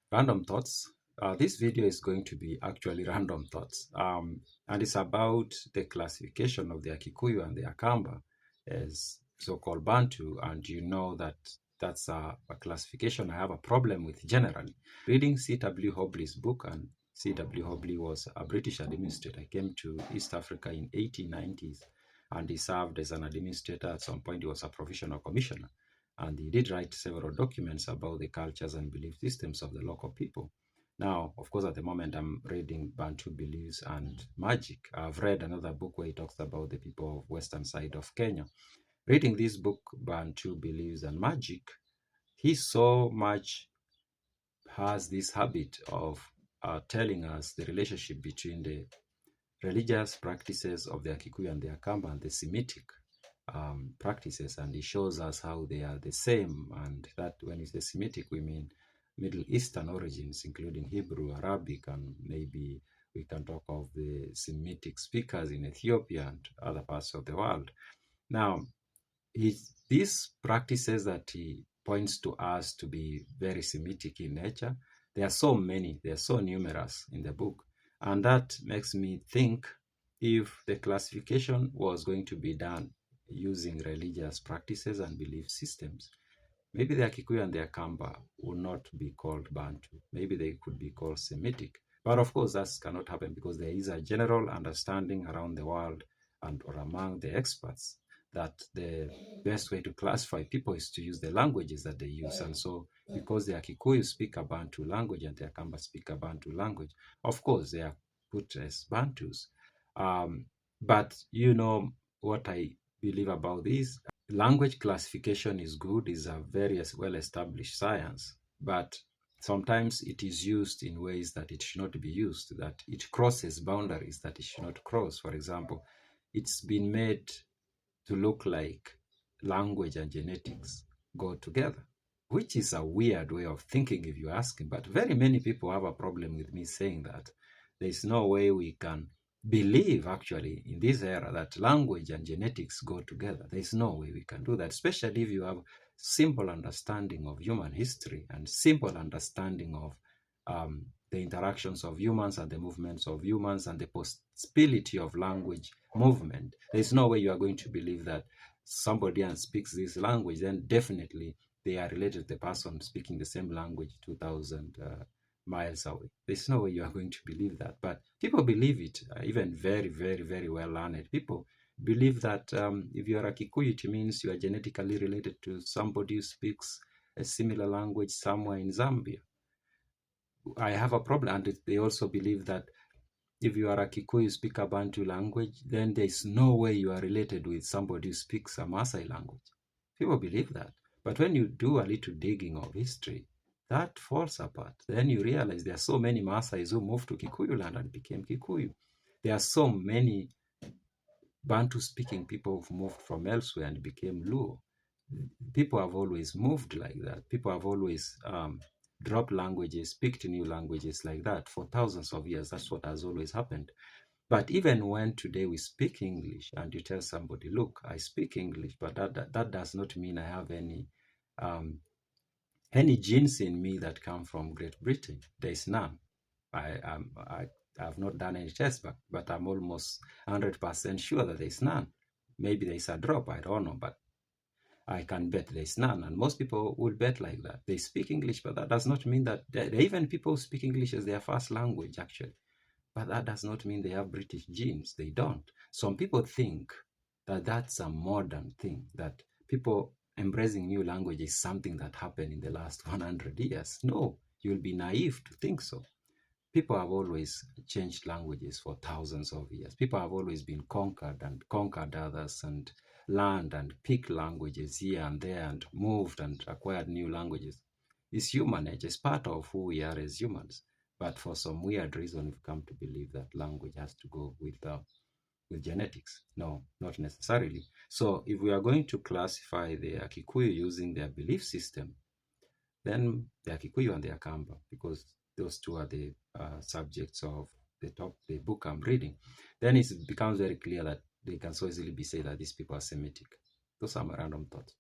Random thoughts. This video is going to be actually random thoughts, and it's about the classification of the Akikuyu and the Akamba as so-called Bantu, and you know that that's a classification I have a problem with generally. Reading C.W. Hobley's book, and C.W. Hobley was a British administrator. He came to East Africa in 1890s, and he served as an administrator. At some point, he was a provisional commissioner. And he did write several documents about the cultures and belief systems of the local people. Now, of course, at the moment, I'm reading Bantu Beliefs and Magic. I've read another book where he talks about the people of western side of Kenya. Reading this book, Bantu Beliefs and Magic, he so much has this habit of telling us the relationship between the religious practices of the Akikuyu and the Akamba and the Semitic practices, and he shows us how they are the same, and that when we say Semitic, we mean Middle Eastern origins, including Hebrew, Arabic, and maybe we can talk of the Semitic speakers in Ethiopia and other parts of the world. Now, these practices that he points to us to be very Semitic in nature, there are so many, they are so numerous in the book, and that makes me think if the classification was going to be done using religious practices and belief systems, maybe the Akikuyu and the Akamba would not be called Bantu. Maybe they could be called Semitic. But of course, that cannot happen because there is a general understanding around the world and or among the experts that the best way to classify people is to use the languages that they use. And so because the Akikuyu speak a Bantu language and the Akamba speak a Bantu language, of course, they are put as Bantus. But you know what I believe about this? Language classification is good, is a very well-established science, but sometimes it is used in ways that it should not be used, that it crosses boundaries that it should not cross. For example, it's been made to look like language and genetics go together, which is a weird way of thinking if you ask me. But very many people have a problem with me saying that. There's no way we can believe actually in this era that language and genetics go together. There's no way we can do that, especially if you have simple understanding of human history and simple understanding of the interactions of humans and the movements of humans and the possibility of language movement. There's no way you are going to believe that somebody else speaks this language, then definitely they are related to the person speaking the same language 2,000 miles away. There's no way you are going to believe that. But people believe it, even very, very, very well learned people believe that if you are a Kikuyu, it means you are genetically related to somebody who speaks a similar language somewhere in Zambia. I have a problem, and they also believe that if you are a Kikuyu, speak a Bantu language, then there's no way you are related with somebody who speaks a Maasai language. People believe that. But when you do a little digging of history, that falls apart. Then you realize there are so many Maasais who moved to Kikuyu land and became Kikuyu. There are so many Bantu-speaking people who've moved from elsewhere and became Luo. People have always moved like that. People have always dropped languages, picked new languages like that for thousands of years. That's what has always happened. But even when today we speak English and you tell somebody, look, I speak English, but that does not mean I have any genes in me that come from Great Britain. There is none. I have not done any tests, but I'm almost 100% sure that there is none. Maybe there is a drop, I don't know, but I can bet there is none. And most people will bet like that. They speak English, but that does not mean that there are even people who speak English as their first language, actually. But that does not mean they have British genes. They don't. Some people think that that's a modern thing, that people embracing new language is something that happened in the last 100 years. No, you'll be naive to think so. People have always changed languages for thousands of years. People have always been conquered and conquered others and learned and picked languages here and there and moved and acquired new languages. It's human nature. It's part of who we are as humans. But for some weird reason, we've come to believe that language has to go with genetics. No, not necessarily. So if we are going to classify the Akikuyu using their belief system, then the Akikuyu and the Akamba, because those two are the subjects of the book I'm reading, then it becomes very clear that they can so easily be said that these people are Semitic. Those are my random thoughts.